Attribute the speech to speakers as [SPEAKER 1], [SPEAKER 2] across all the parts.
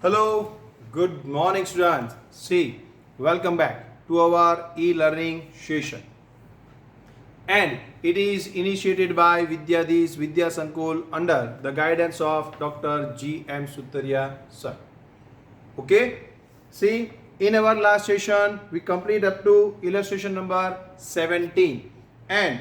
[SPEAKER 1] Hello, good morning students. See, welcome back to our e-learning session. And it is initiated by Vidyadis Vidya Sankul under the guidance of Dr. G. M. Sutaria sir. Okay, see, in our last session, we complete up to illustration number 17. And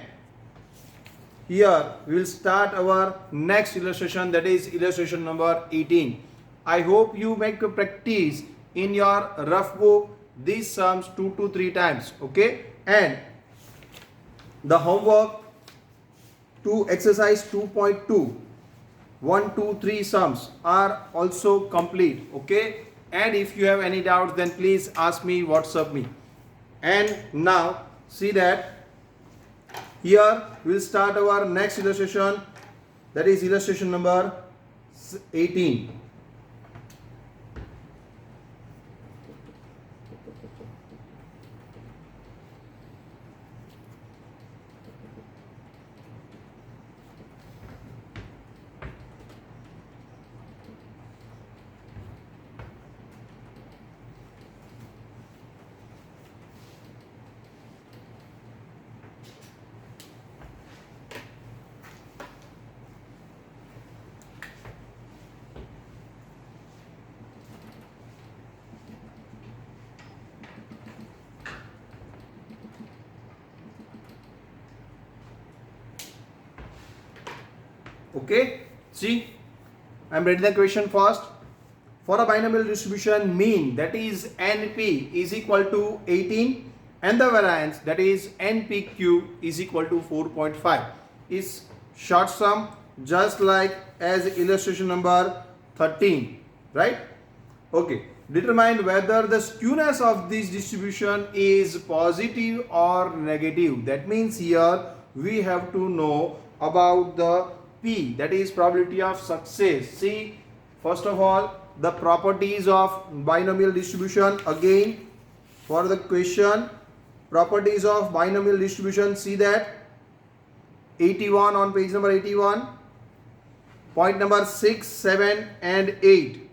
[SPEAKER 1] here we will start our next illustration, that is illustration number 18. I hope you make a practice in your rough book these sums 2 to 3 times. Okay, and the homework to exercise 2.2 1, 2, 3 sums are also complete. Okay, and if you have any doubts, then please ask me, WhatsApp me. And now see that here we will start our next illustration, that is illustration number 18. Okay, see, I am reading the question first. For a binomial distribution, mean, that is NP, is equal to 18 and the variance, that is NPQ, is equal to 4.5 is short sum, just like as illustration number 13, right? Okay, determine whether the skewness of this distribution is positive or negative. That means here we have to know about the P, that is probability of success. See, first of all, the properties of binomial distribution. Again, for the question, properties of binomial distribution, see that 81 on page number 81, point number 6, 7 and 8.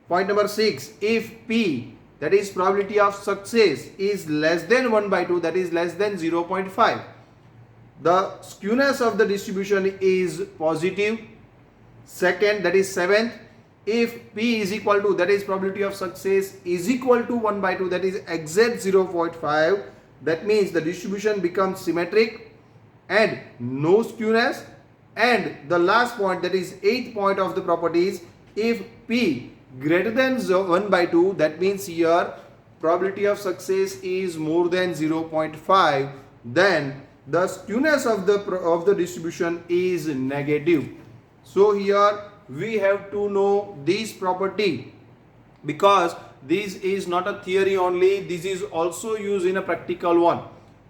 [SPEAKER 1] Point number 6, if P, that is probability of success, is less than 1 by 2, that is less than 0.5, the skewness of the distribution is positive. Second, that is 7th, if P is equal to, that is probability of success, is equal to 1 by 2, that is exact 0.5, that means the distribution becomes symmetric and no skewness. And the last point, that is 8th point of the properties, if P greater than 1 by 2, that means here probability of success is more than 0.5, then the skewness of the distribution is negative. So here we have to know this property, because this is not a theory only, this is also used in a practical one.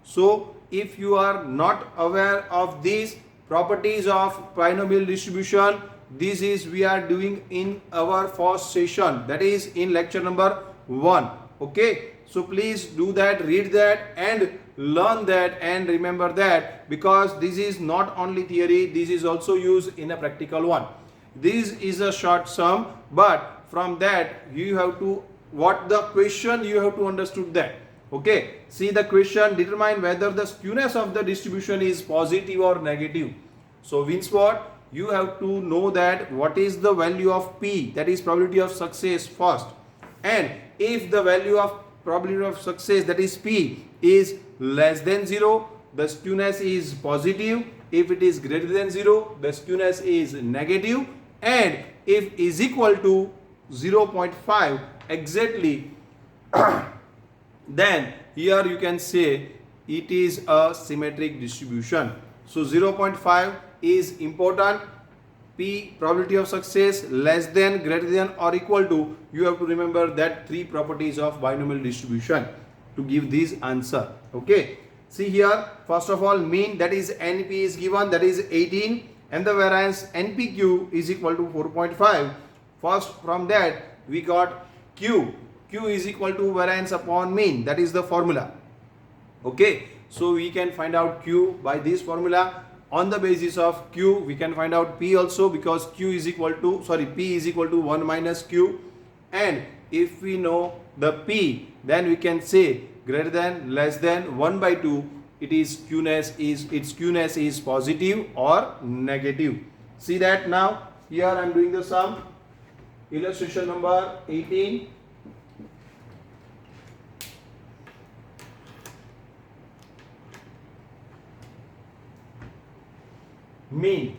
[SPEAKER 1] So if you are not aware of these properties of binomial distribution, this is we are doing in our first session, that is in lecture number 1. Okay, so please do that, read that and learn that and remember that, because this is not only theory, this is also used in a practical one. This is a short sum, but from that you have to, what the question, you have to understood that. Okay, see the question, determine whether the skewness of the distribution is positive or negative. So means what, you have to know that what is the value of P, that is probability of success first, and if the value of probability of success, that is P, is less than 0, the skewness is positive. If it is greater than 0, the skewness is negative. And if is equal to 0.5 exactly, then here you can say it is a symmetric distribution. So 0.5 is important. P, probability of success, less than, greater than or equal to, you have to remember that 3 properties of binomial distribution to give this answer. Okay, see here, first of all, mean, that is NP is given, that is 18, and the variance NPQ is equal to 4.5. First, from that we got Q is equal to variance upon mean, that is the formula. Okay, so we can find out Q by this formula. On the basis of Q, we can find out P also, because Q is equal to, P is equal to 1 minus Q. and if we know the P, then we can say greater than, less than 1 by 2, its skewness is positive or negative. See that now. Here I am doing the sum. Illustration number 18. Mean,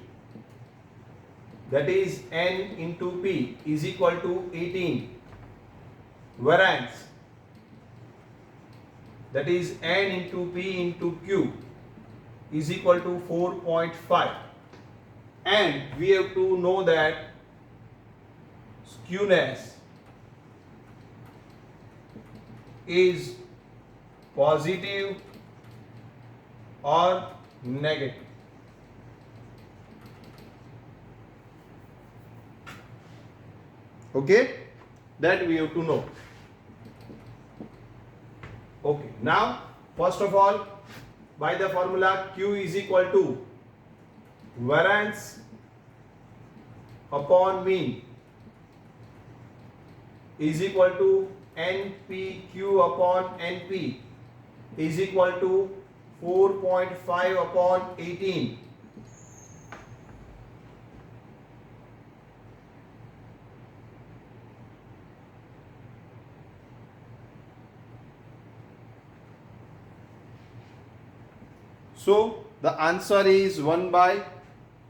[SPEAKER 1] that is n into p, is equal to 18. Variance, that is n into p into q, is equal to 4.5. And we have to know that skewness is positive or negative. Okay, that we have to know. Okay, now first of all, by the formula, Q is equal to variance upon mean is equal to NPQ upon NP is equal to 4.5 upon 18. So the answer is 1 by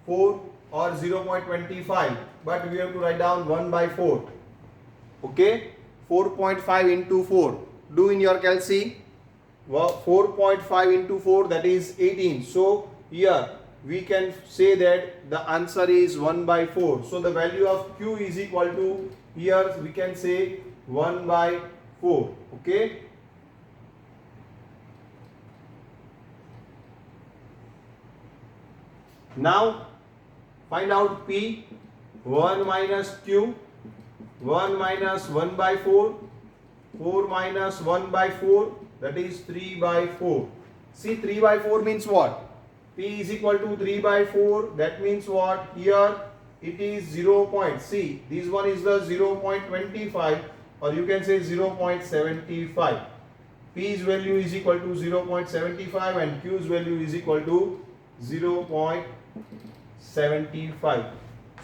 [SPEAKER 1] 4 or 0.25, but we have to write down 1 by 4. Okay, 4.5 into 4. Do in your calci. 4.5 into 4, that is 18. So here we can say that the answer is 1 by 4. So the value of Q is equal to, here we can say 1 by 4. Okay. Now find out P. 1 minus Q, 1 minus 1 by 4, 4 minus 1 by 4, that is 3 by 4. See, 3 by 4 means what? P is equal to 3 by 4, that means what? Here it is 0. See, this one is the 0.25, or you can say 0.75. P's value is equal to 0.75 and Q's value is equal to 0.75.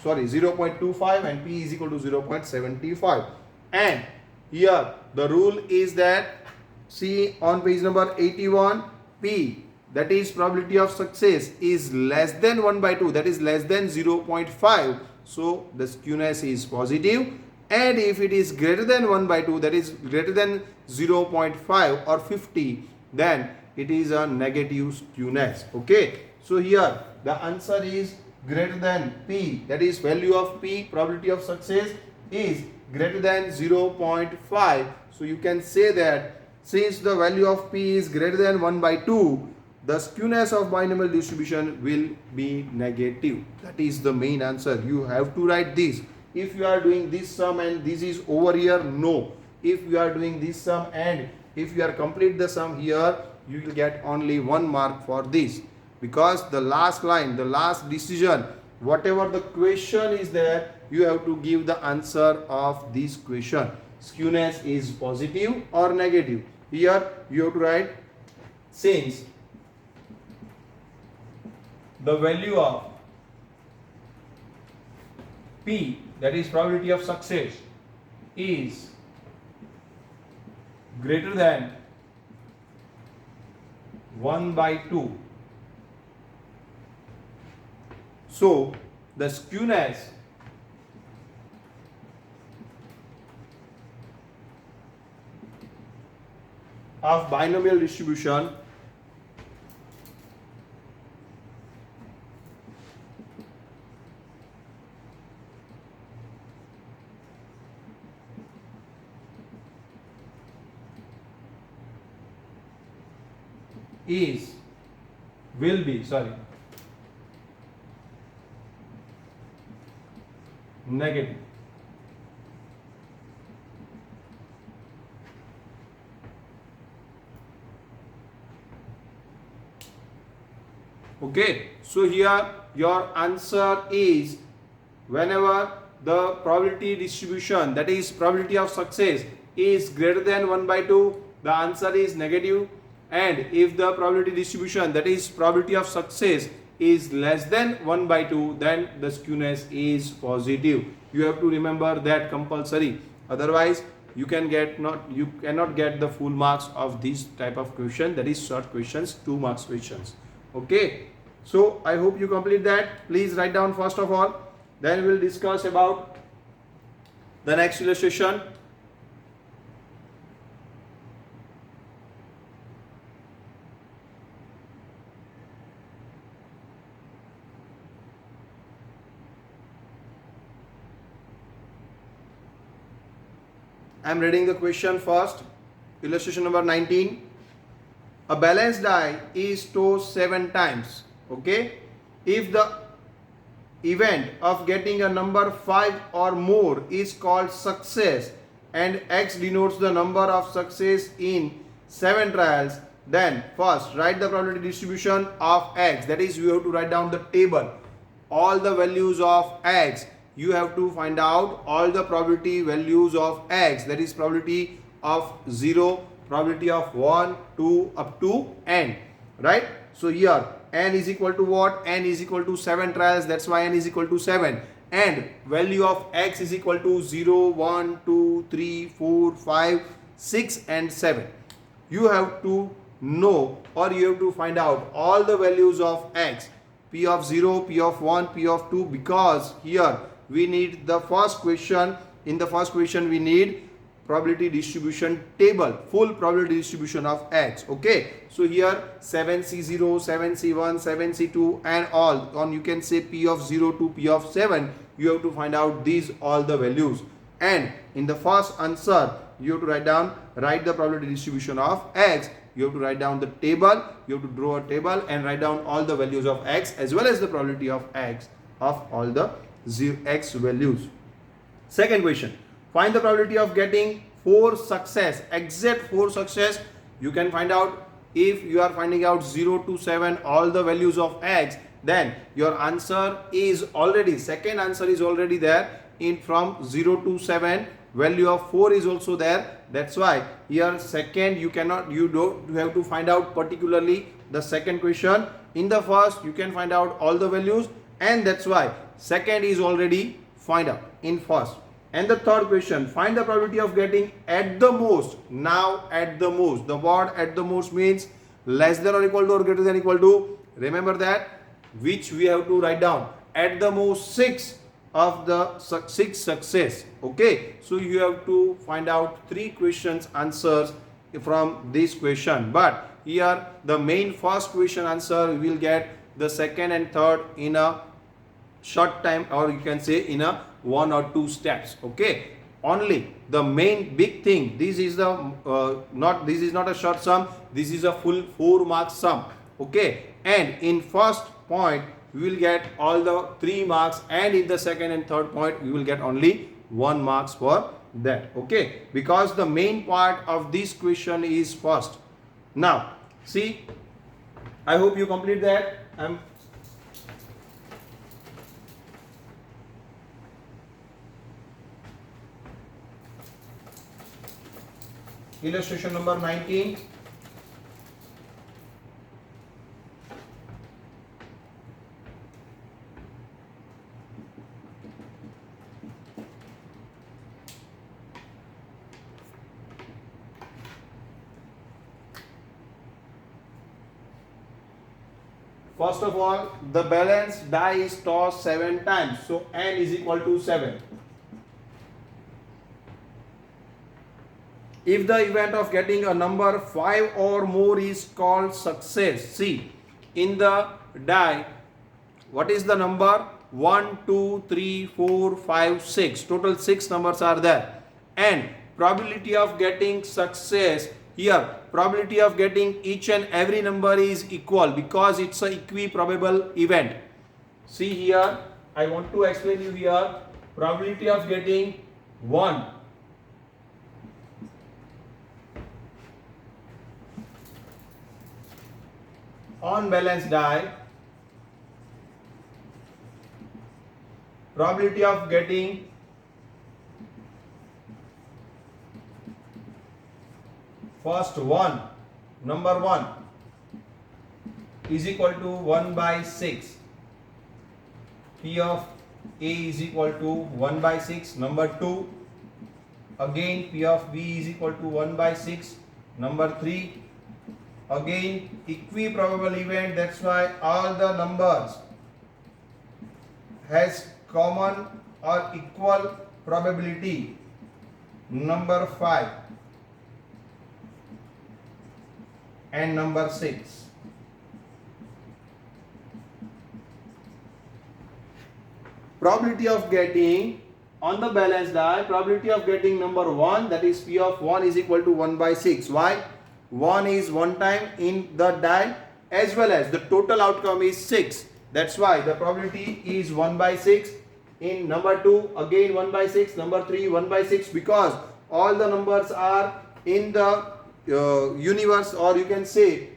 [SPEAKER 1] Sorry, 0.25 and P is equal to 0.75. And here the rule is that, see on page number 81, P, that is probability of success, is less than 1 by 2, that is less than 0.5. So the skewness is positive. And if it is greater than 1 by 2, that is greater than 0.5 or 50, then it is a negative skewness. Okay. So here the answer is greater than P, that is value of P, probability of success, is greater than 0.5. So you can say that since the value of P is greater than 1 by 2, the skewness of binomial distribution will be negative. That is the main answer. You have to write this. If you are doing this sum and this is over here, no. If you are doing this sum and if you are complete the sum here, you will get only 1 mark for this. Because the last line, the last decision, whatever the question is there, you have to give the answer of this question. Skewness is positive or negative. Here you have to write, since the value of P, that is probability of success, is greater than 1 by 2. So the skewness of binomial distribution will be negative. Okay, so here your answer is, whenever the probability distribution, that is probability of success, is greater than 1 by 2, the answer is negative. And if the probability distribution, that is probability of success, is less than 1 by 2, then the skewness is positive. You have to remember that compulsory. Otherwise, you cannot get the full marks of this type of question, that is short questions, 2 marks questions. Okay. So I hope you complete that. Please write down first of all. Then we will discuss about the next illustration. I am reading the question first. Illustration number 19. A balanced die is tossed 7 times. Okay. If the event of getting a number 5 or more is called success and X denotes the number of success in 7 trials, then first write the probability distribution of X. That is, you have to write down the table. All the values of X. You have to find out all the probability values of X. That is probability of 0, probability of 1, 2 up to n. Right? So here n is equal to what? N is equal to 7 trials. That's why n is equal to 7. And value of X is equal to 0, 1, 2, 3, 4, 5, 6 and 7. You have to know, or you have to find out all the values of X. P of 0, P of 1, P of 2, because here we need the first question. In the first question we need probability distribution table, full probability distribution of X. Okay, so here 7C0, 7C1, 7C2 and all on, you can say P of 0 to P of 7. You have to find out these all the values, and in the first answer you have to write the probability distribution of X. You have to write down the table, you have to draw a table and write down all the values of X as well as the probability of X of all the X values. Second question, find the probability of getting 4 success, exact 4 success. You can find out, if you are finding out 0 to 7 all the values of X, then your answer is already, second answer is already there. In from 0 to 7 value of 4 is also there. That's why here second you have to find out particularly the second question. In the first you can find out all the values, and that's why second is already find out in first. And the third question, find the probability of getting at the most. Now at the most, the word at the most means less than or equal to or greater than equal to. Remember that, which we have to write down at the most 6 of the 6 success. Okay, so you have to find out 3 questions answers from this question, but here the main first question answer we will get the second and third in a short time, or you can say in a 1 or 2 steps. Okay, only the main big thing, this is the this is not a short sum, this is a full 4 mark sum. Okay, and in first point we will get all the 3 marks, and in the second and third point we will get only 1 marks for that. Okay, because the main part of this question is first. Now see, I hope you complete that. Illustration number 19. First of all, the balanced die is tossed 7 times. So n is equal to 7. If the event of getting a number 5 or more is called success. See, in the die, what is the number? 1, 2, 3, 4, 5, 6. Total 6 numbers are there. And probability of getting success, here probability of getting each and every number is equal because it's a equiprobable event. See here, I want to explain you here, probability of getting 1. On balanced die, probability of getting first 1, number 1 is equal to 1 by 6. P of A is equal to 1 by 6. Number 2, again P of B is equal to 1 by 6. Number 3, again equiprobable event, that's why all the numbers has common or equal probability. Number 5 and number 6. Probability of getting on the balanced die, probability of getting number 1, that is P of 1 is equal to 1 by 6. Why? 1 is one time in the die, as well as the total outcome is 6. That's why the probability is 1 by 6. In number 2, again 1 by 6. Number 3, 1 by 6, because all the numbers are in the universe, or you can say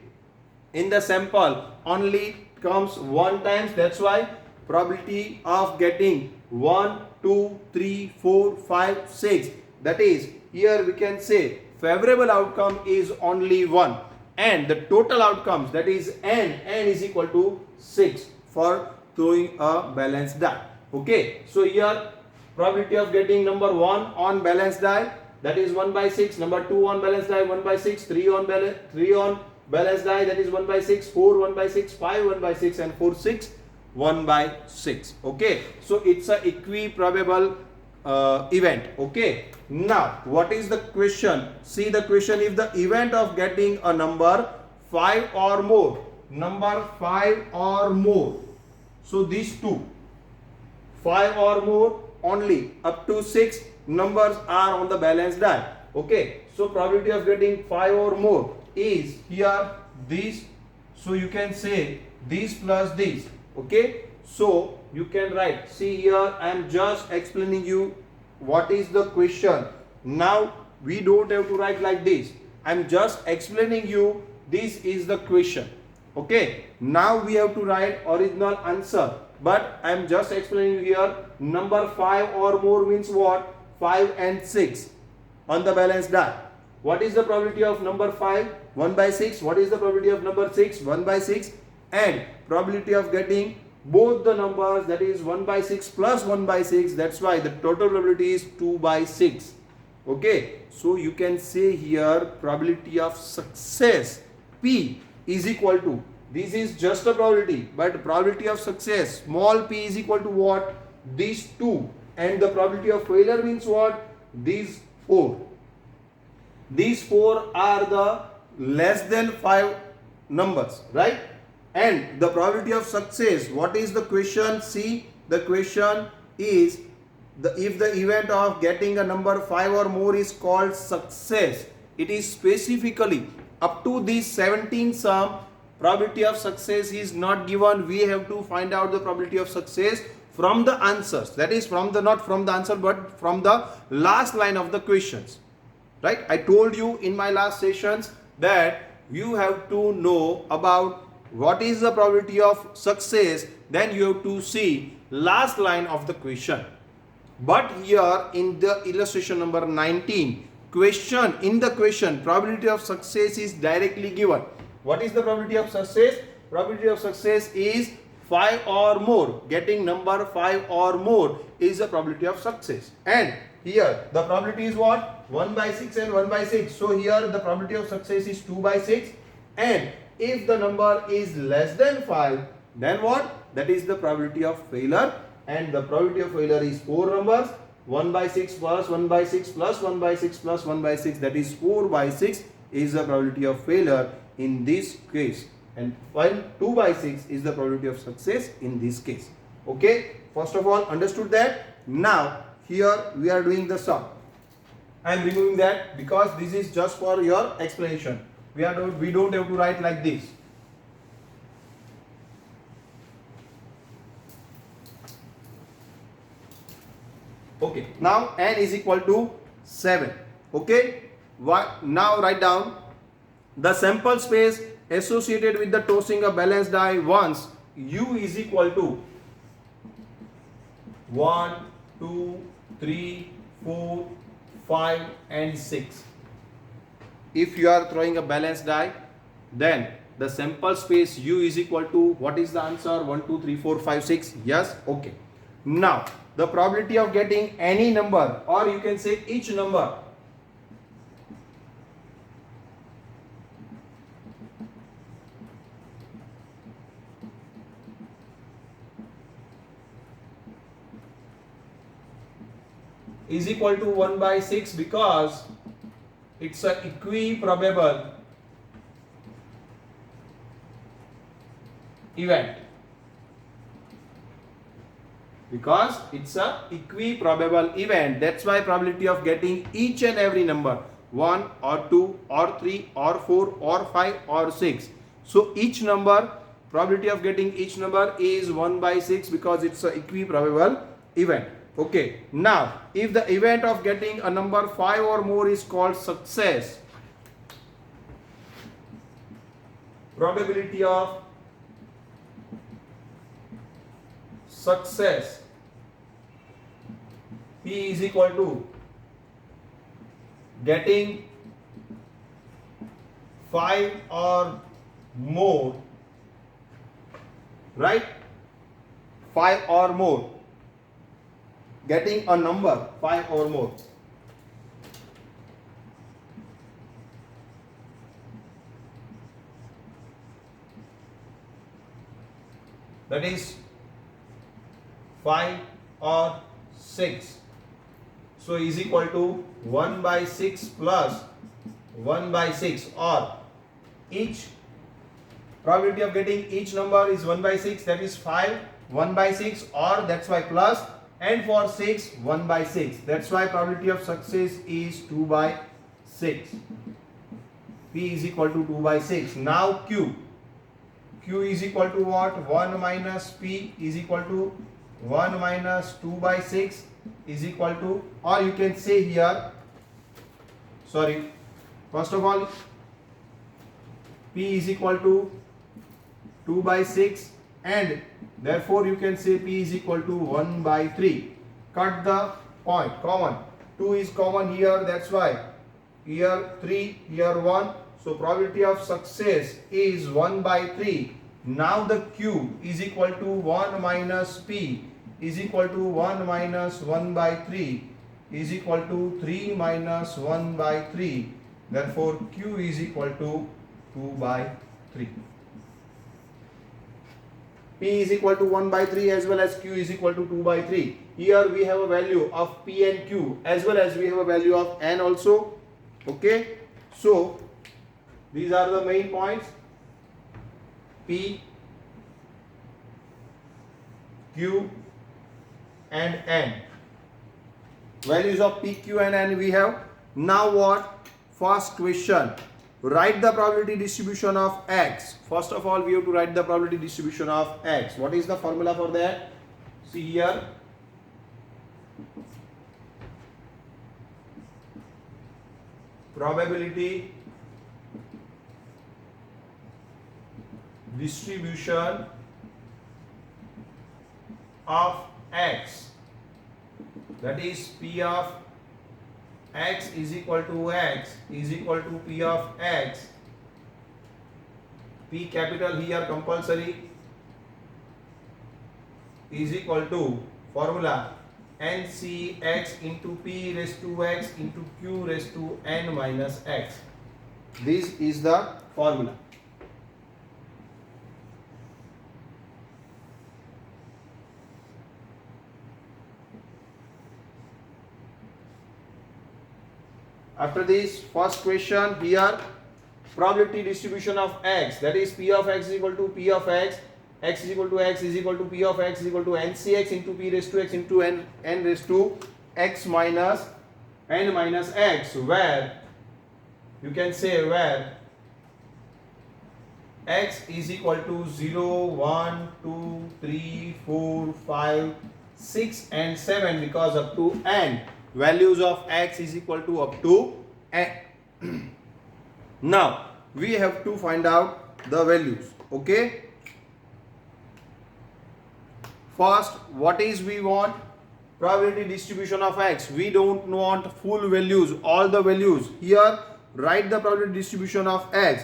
[SPEAKER 1] in the sample only comes one times. That's why probability of getting 1, 2, 3, 4, 5, 6, that is, here we can say favorable outcome is only 1, and the total outcomes, that is n is equal to 6 for throwing a balanced die. Okay, so here probability of getting number 1 on balanced die, that is 1 by 6. Number 2 on balanced die, 1 by 6. 3 on balanced die, that is 1 by 6. 4 1 by 6. 5 1 by 6, and 4 6 1 by 6. Okay, so it's a equiprobable event. Okay, now what is the question? See the question: if the event of getting a number 5 or more, number 5 or more, so these two 5 or more only up to 6 numbers are on the balanced die. Okay, so probability of getting 5 or more is here this, so you can say this plus this. Okay, so you can write, see here I am just explaining you what is the question. Now we don't have to write like this, I am just explaining you this is the question. Okay, now we have to write original answer, but I am just explaining you here. Number 5 or more means what? 5 and 6 on the balanced die. What is the probability of number 5? 1 by 6. What is the probability of number 6? 1 by 6. And probability of getting both the numbers, that is 1 by 6 plus 1 by 6, that's why the total probability is 2 by 6. Okay, so you can say here probability of success P is equal to, this is just a probability, but probability of success small p is equal to what? These 2, and the probability of failure means what? These 4. These 4 are the less than 5 numbers, right? And the probability of success, what is the question? See, the question is if the event of getting a number 5 or more is called success, it is specifically up to these 17 sum, probability of success is not given. We have to find out the probability of success from the answers, that is from the, not from the answer, but from the last line of the questions, right? I told you in my last sessions that you have to know about what is the probability of success, then you have to see last line of the question. But here in the illustration number 19, question, in the question probability of success is directly given. What is the probability of success? Probability of success is 5 or more. Getting number 5 or more is the probability of success. And here the probability is what? 1 by 6 and 1 by 6. So here the probability of success is 2 by 6. And if the number is less than 5, then what? That is the probability of failure. And the probability of failure is 4 numbers. 1 by 6 plus 1 by 6 plus 1 by 6 plus 1 by 6, that is 4 by 6 is the probability of failure in this case. And while 2 by 6 is the probability of success in this case. Okay, first of all, understood that? Now here we are doing the sum. I am removing that because this is just for your explanation. We don't have to write like this. Okay, now n is equal to 7. Okay, now write down the sample space associated with the tossing a balanced die once u is equal to 1, 2, 3, 4, 5 and 6. if you are throwing a balanced die, then the sample space U is equal to, what is the answer? 1 2 3 4 5 6. Yes, okay. Now the probability of getting any number, or you can say each number, is equal to 1 by 6, because it's a equiprobable event. Because it's a equiprobable event, that's why probability of getting each and every number, 1 or 2 or 3 or 4 or 5 or 6, so each number, probability of getting each number is 1 by 6, because it's a equiprobable event. Okay, now if the event of getting a number 5 or more is called success, probability of success P is equal to getting 5 or more, right? 5 or more, getting a number 5 or more. That is 5 or 6. So is equal to 1 by 6 plus 1 by 6, or each probability of getting each number is 1 by 6, that is 5 1 by 6, or that's why plus, and for 6 1 by 6, that's why probability of success is 2 by 6. P is equal to 2 by 6. Now Q is equal to what? 1 minus P is equal to 1 minus 2 by 6 is equal to, or you can say here, sorry, first of all, P is equal to 2 by 6, and therefore you can say P is equal to 1 by 3. Cut the point, common. 2 is common here, that's why here 3, here 1. So probability of success is 1 by 3. Now the Q is equal to 1 minus P is equal to 1 minus 1 by 3 is equal to 3 minus 1 by 3. Therefore Q is equal to 2 by 3. P is equal to 1 by 3 as well as Q is equal to 2 by 3. Here we have a value of P and Q as well as we have a value of N also. Okay. So these are the main points. P, Q and N. Values of P, Q and N we have. Now what? First question. Write the probability distribution of X. First of all, we have to write the probability distribution of X. What is the formula for that? See here. Probability distribution of X, that is P of X is equal to X is equal to P of X. P capital here compulsory is equal to formula NCX into P raised to X into Q raised to N minus X. This is the formula. After this, first question here, probability distribution of X, that is P of X is equal to P of X, X is equal to X is equal to P of X is equal to NCX into P raised to X into N raised to X minus N minus X, where you can say where X is equal to 0, 1, 2, 3, 4, 5, 6 and 7, because up to N. Values of X is equal to up to N. Now we have to find out the values. Okay. First, what is we want? Probability distribution of X. We don't want full values, all the values. Here write the probability distribution of x.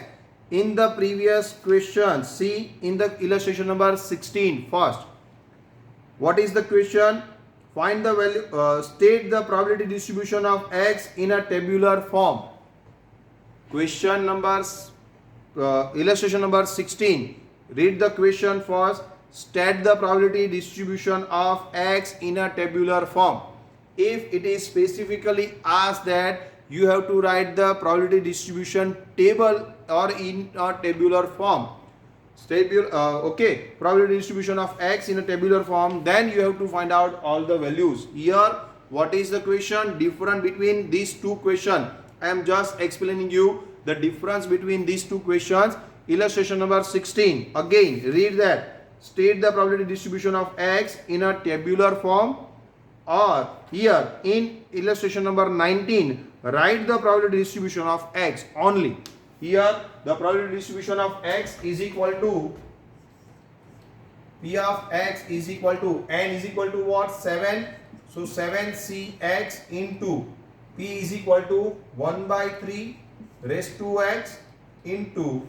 [SPEAKER 1] In the previous question, see in the illustration number 16 first. What is the question? Find the value, state the probability distribution of x in a tabular form. Question numbers, illustration number 16. Read the question first. State the probability distribution of x in a tabular form. If it is specifically asked that you have to write the probability distribution table or in a tabular form. Okay, probability distribution of x in a tabular form, then you have to find out all the values. Here, what is the question? Difference between these two questions. I am just explaining you the difference between these two questions. Illustration number 16. Again, read that. State the probability distribution of x in a tabular form, or here in illustration number 19, write the probability distribution of x only. Here the probability distribution of x is equal to P of x is equal to n is equal to what? 7. So 7cx into P is equal to 1 by 3 raised to x into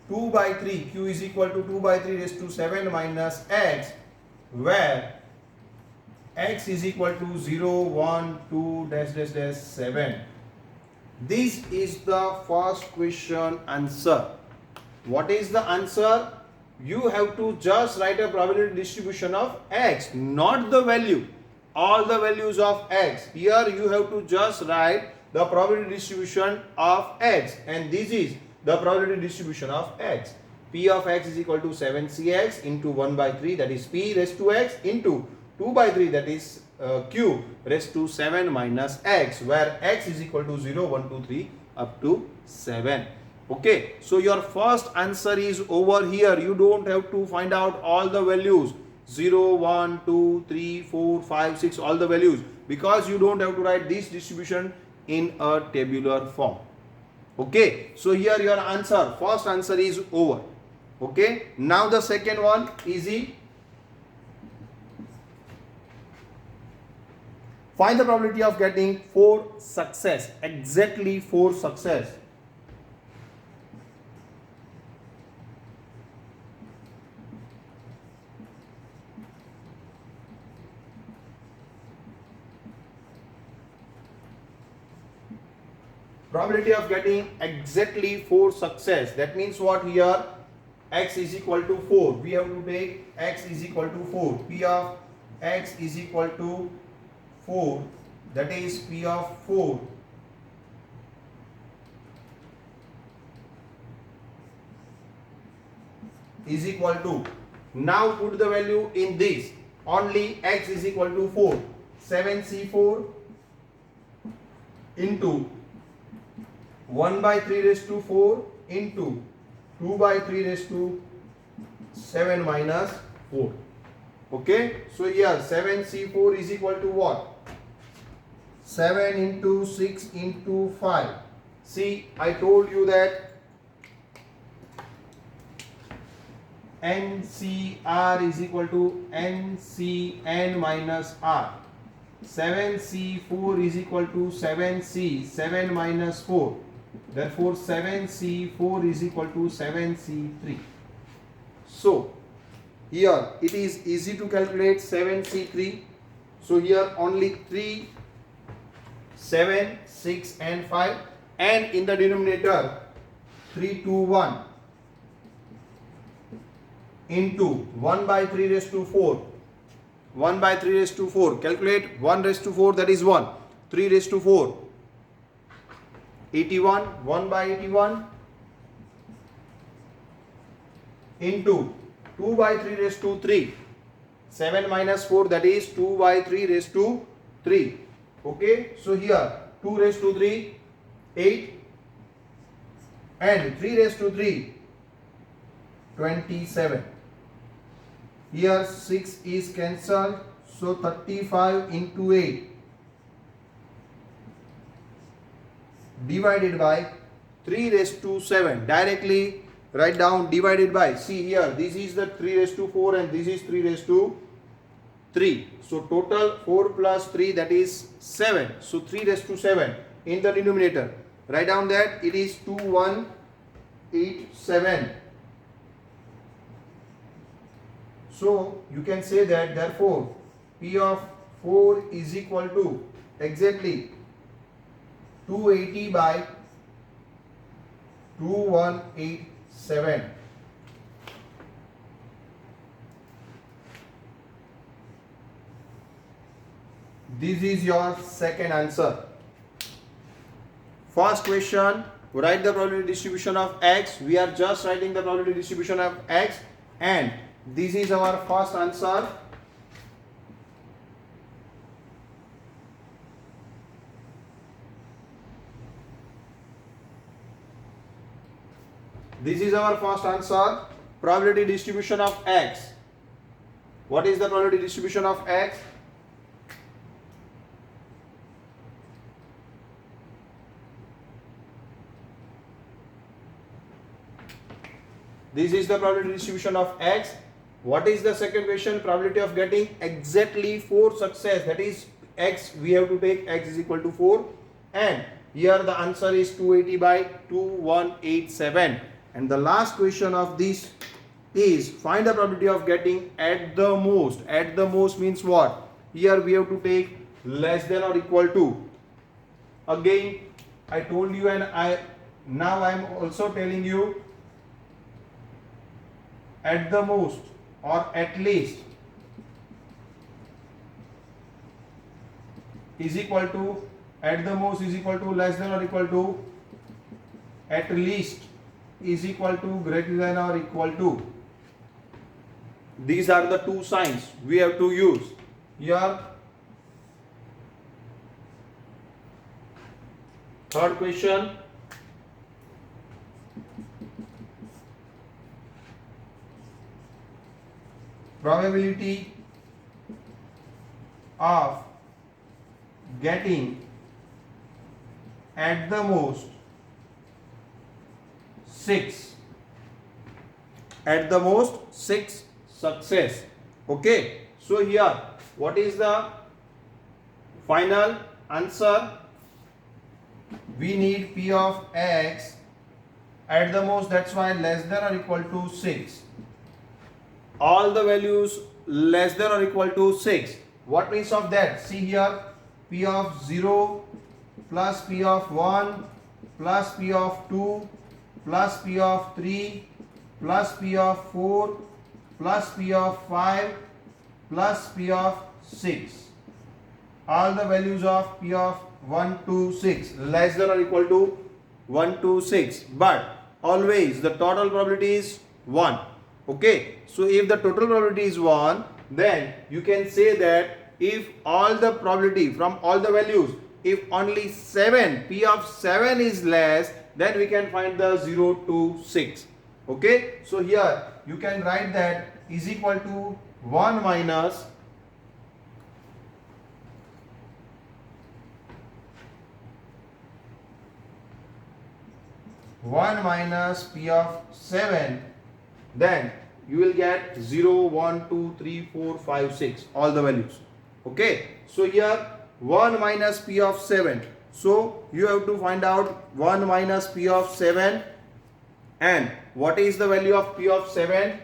[SPEAKER 1] 2 by 3, q is equal to 2 by 3 raised to 7 minus x, where x is equal to 0, 1, 2, dash, dash, dash, 7. This is the first question answer. What is the answer? You have to just write a probability distribution of x, not the value. All the values of x. Here you have to just write the probability distribution of x, and this is the probability distribution of x. P of x is equal to 7cx into 1 by 3, that is p raised to x, into 2 by 3, that is q raised to 7 minus x, where x is equal to 0, 1, 2, 3 up to 7. Okay, so your first answer is over here. You don't have to find out all the values 0, 1, 2, 3, 4, 5, 6, all the values, because you don't have to write this distribution in a tabular form. Okay, so here your answer, first answer is over. Okay, now the second one, easy. Find the probability of getting 4 success, exactly 4 success. Probability of getting exactly 4 success. That means what? Here x is equal to 4. We have to take x is equal to 4. P of x is equal to 4. That is P of 4 is equal to, now put the value in this, only x is equal to 4. 7c4 into 1 by 3 raised to 4 into 2 by 3 raised to 7 minus 4. Okay, so here 7c4 is equal to what? 7 into 6 into 5. See, I told you that NCR is equal to NCN minus R. 7c4 is equal to 7c, 7 minus 4. Therefore, 7c4 is equal to 7c3. So, here it is easy to calculate 7c3. So, here only 3, 7, 6 and 5, and in the denominator 3, 2, 1 into 1 by 3 raised to 4. 1 by 3 raised to 4. Calculate 1 raised to 4, that is 1. 3 raised to 4. 81. 1 by 81 into 2 by 3 raised to 3. 7 minus 4, that is 2 by 3 raised to 3. Okay, so here 2 raised to 3, 8, and 3 raised to 3, 27. Here 6 is cancelled, so 35 into 8 divided by 3 raised to 7. Directly write down divided by. See here, this is the 3 raised to 4 and this is 3 raised to 3. So total 4 plus 3, that is 7. So 3 raised to 7 in the denominator. Write down that it is 2187. So you can say that therefore P of 4 is equal to exactly 280 by 2187. This is your second answer. First question, write the probability distribution of x. We are just writing the probability distribution of x, and this is our first answer. This is our first answer, probability distribution of x. What is the probability distribution of x? This is the probability distribution of x. What is the second question? Probability of getting exactly 4 success. That is x, we have to take x is equal to 4. And here the answer is 280 by 2187. And the last question of this is find the probability of getting at the most. At the most means what? Here we have to take less than or equal to. Again, I told you, and now I am also telling you, at the most or at least is equal to, at the most is equal to, less than or equal to, at least is equal to, greater than or equal to. These are the two signs we have to use. Here, third question. Probability of getting at the most 6, at the most 6 success. Okay, so here what is the final answer? We need P of x at the most, that's why less than or equal to 6. All the values less than or equal to 6. What means of that? See here, P of 0 plus P of 1 plus P of 2 plus P of 3 plus P of 4 plus P of 5 plus P of 6. All the values of P of 1 to 6 less than or equal to 1 to 6, but always the total probability is 1. Okay, so if the total probability is 1, then you can say that if all the probability from all the values, if only 7, P of 7 is less, then we can find the 0 to 6. Okay, so here you can write that is equal to 1 minus P of 7, then you will get 0, 1, 2, 3, 4, 5, 6, all the values. Okay, so here 1 minus P of 7. So you have to find out 1 minus P of 7, and what is the value of P of 7?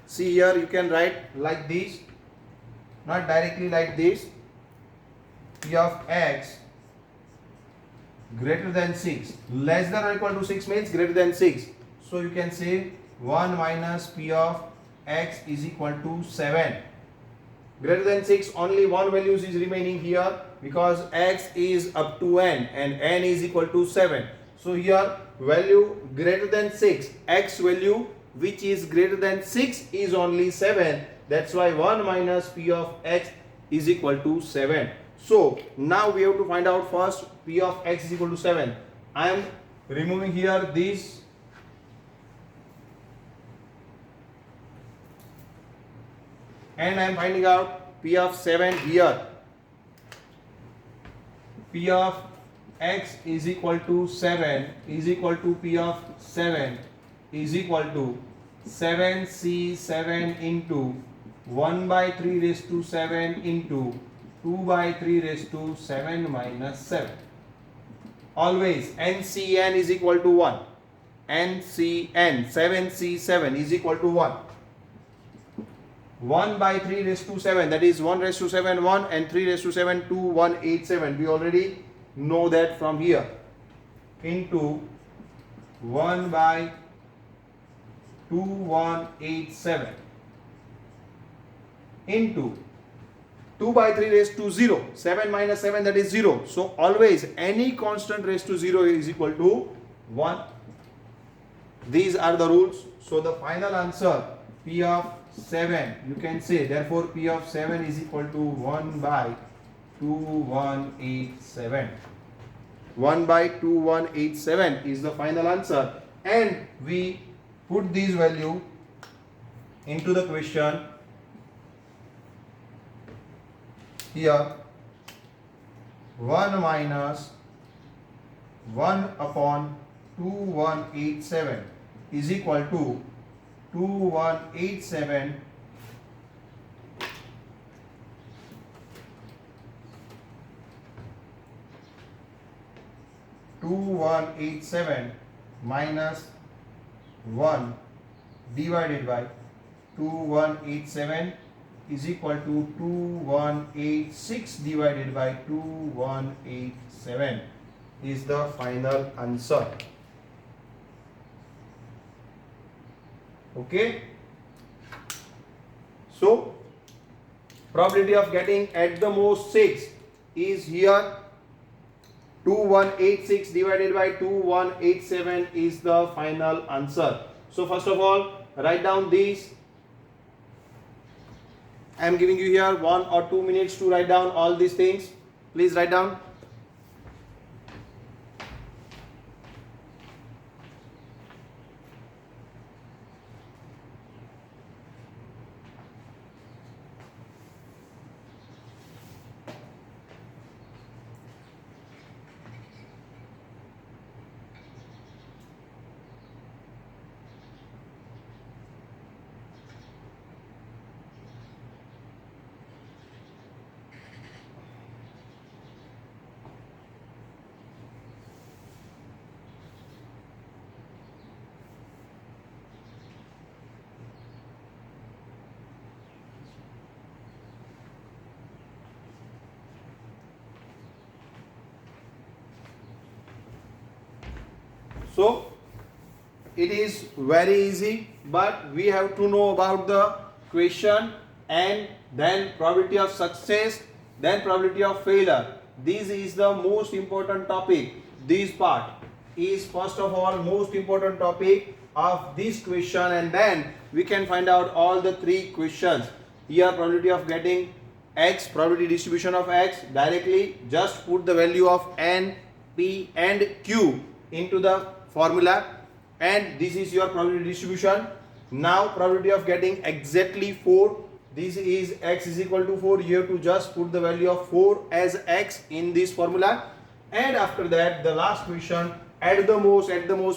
[SPEAKER 1] See here, you can write like this, not directly like this. P of x greater than 6, less than or equal to 6 means greater than 6. So you can say 1 minus P of x is equal to 7. Greater than 6, only one value is remaining here because x is up to n and n is equal to 7. So here value greater than 6, x value which is greater than 6 is only 7. That's why 1 minus P of x is equal to 7. So now we have to find out first P of x is equal to 7. I am removing here this, and I am finding out P of 7 here. P of x is equal to 7 is equal to P of 7 is equal to 7c7 into 1 by 3 raised to 7 into 2 by 3 raised to 7 minus 7. always NCN is equal to 1. NCN 7C7 is equal to 1. 1 by 3 raised to 7, that is 1 raised to 7 1 and 3 raised to 7 2 187. We already know that from here. Into 1 by 2187 into 2 by 3 raised to 0. 7 minus 7, that is 0. So always any constant raised to 0 is equal to 1. These are the rules. So the final answer P of 7, you can say, therefore P of 7 is equal to 1 by 2187. 1 by 2187 is the final answer, and we put this value into the question here. 1 minus 1 upon 2187 is equal to 2187 2187 minus 1 divided by 2187 is equal to 2186 divided by 2187 is the final answer. Okay, so probability of getting at the most 6 is here. 2186 divided by 2187 is the final answer. So first of all, write down these. I am giving you here 1 or 2 minutes to write down all these things. Please write down. So it is very easy, but we have to know about the question and then probability of success, then probability of failure. This is the most important topic. This part is first of all most important topic of this question, and then we can find out all the three questions. Here probability of getting x, probability distribution of x, directly just put the value of n, p and q into the formula, and this is your probability distribution. Now probability of getting exactly 4, this is x is equal to 4. You have to just put the value of 4 as x in this formula, and after that the last question, at the most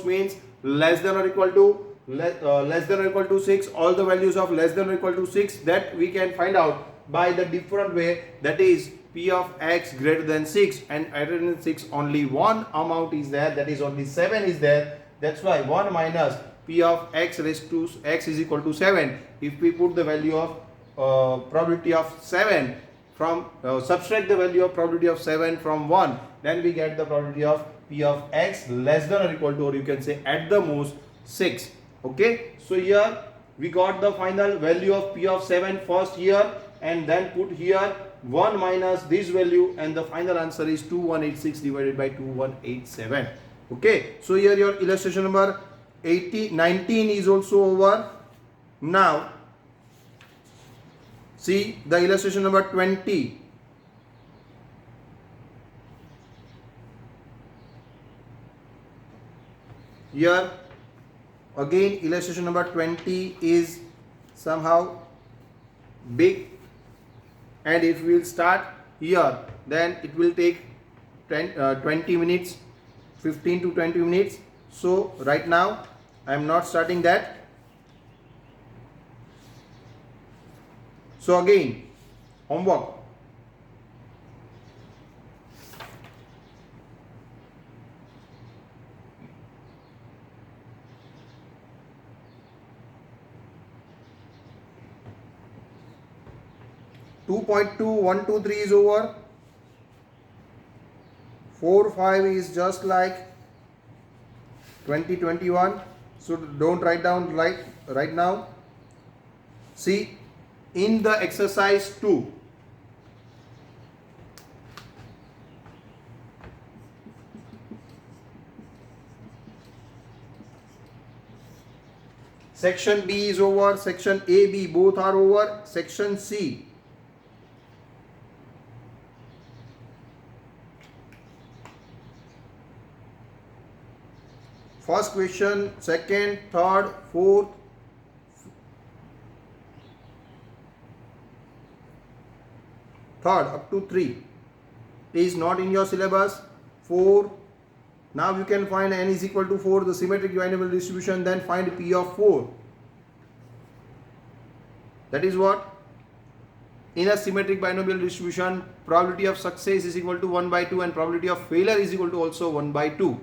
[SPEAKER 1] means less than or equal to less than or equal to 6, all the values of less than or equal to 6 that we can find out by the different way, that is P of x greater than 6, and greater than 6 only one amount is there, that is only 7 is there. That's why 1 minus P of x raised to x is equal to 7. If we put the value of probability of 7 from subtract the value of probability of 7 from 1, then we get the probability of P of x less than or equal to, or you can say at the most 6. Okay, so here we got the final value of P of 7 first here, and then put here 1 minus this value, and the final answer is 2186 divided by 2187. Okay, so here your illustration number 19 is also over. Now see the illustration number 20. Here again illustration number 20 is somehow big, and if we will start here, then it will take 20 minutes, 15 to 20 minutes. So right now I am not starting that. So again, homework. 2.2 1 2 3 is over. 4 5 is just like 2021. So don't write down right now. See, in the exercise 2, section B is over, section A, B both are over, section C. First question, second, third, fourth, up to 3 is not in your syllabus. 4. Now you can find n is equal to 4, the symmetric binomial distribution, then find P of 4. That is what? In a symmetric binomial distribution, probability of success is equal to 1 by 2 and probability of failure is equal to also 1 by 2.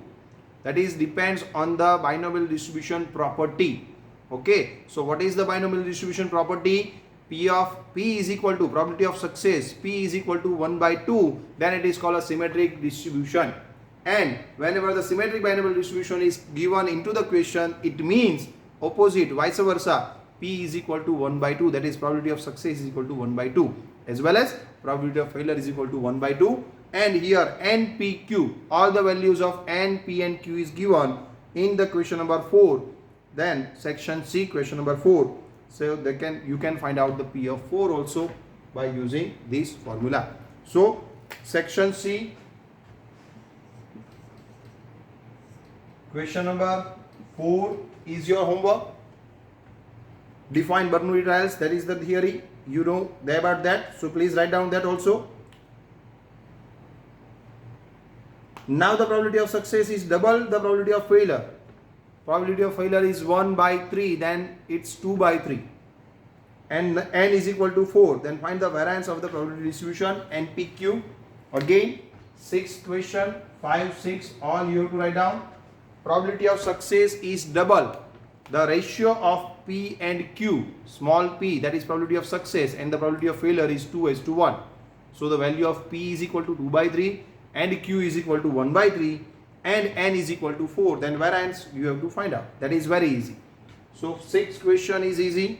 [SPEAKER 1] That is depends on the binomial distribution property. Okay, so what is the binomial distribution property? P is equal to probability of success, P is equal to 1 by 2, then it is called a symmetric distribution. And whenever the symmetric binomial distribution is given into the question, it means opposite, vice versa. P is equal to 1 by 2, that is probability of success is equal to 1 by 2, as well as probability of failure is equal to 1 by 2. And here N, P, Q, all the values of N, P and Q is given in the question number 4. Then section C, question number 4. So you can find out the P of 4 also by using this formula. So section C, question number 4 is your homework. Define Bernoulli trials, that is the theory. You know about that, so please write down that also. Now the probability of success is double the probability of failure. Probability of failure is 1 by 3, then it's 2 by 3. And n is equal to 4. Then find the variance of the probability distribution, NPQ. Again, 6th question, 5, 6, all you have to write down. Probability of success is double the ratio of P and Q, small p, that is probability of success, and the probability of failure is 2:1. So the value of P is equal to 2 by 3 and Q is equal to 1 by 3 and n is equal to 4. Then variance you have to find out. That is very easy. So 6th question is easy.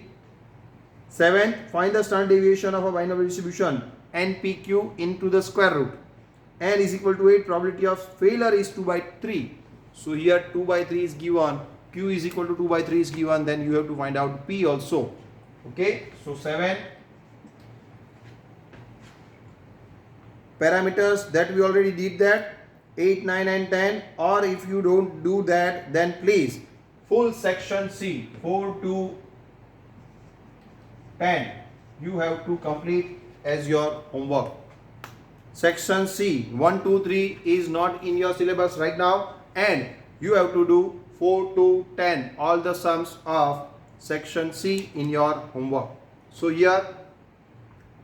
[SPEAKER 1] 7th, find the standard deviation of a binomial distribution NPQ into the square root. N is equal to 8, probability of failure is 2 by 3. So here 2 by 3 is given, Q is equal to 2 by 3 is given, then you have to find out P also. Okay, so 7 parameters, that we already did that, 8, 9 and 10. Or if you don't do that, then please full section C, 4 to 10, you have to complete as your homework. Section C, 1, 2, 3 is not in your syllabus right now, and you have to do 4 to 10, all the sums of section C in your homework. So here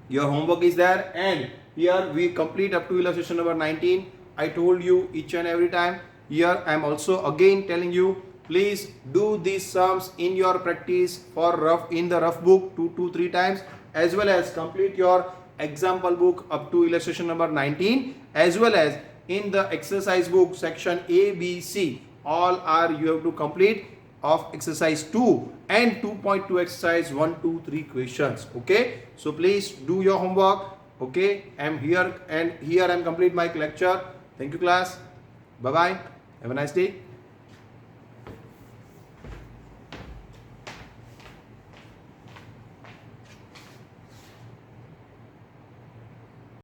[SPEAKER 1] your homework is there, and here we complete up to illustration number 19. I told you each and every time. Here I am also again telling you, please do these sums in your practice for in the rough book 2 to 3 times, as well as complete your example book up to illustration number 19, as well as in the exercise book section A, B, C. All are you have to complete of exercise 2 and 2.2 exercise 1, 2, 3 questions. Okay, so please do your homework. Okay, I am here, and here I am complete my lecture. Thank you class. Bye bye. Have a nice day.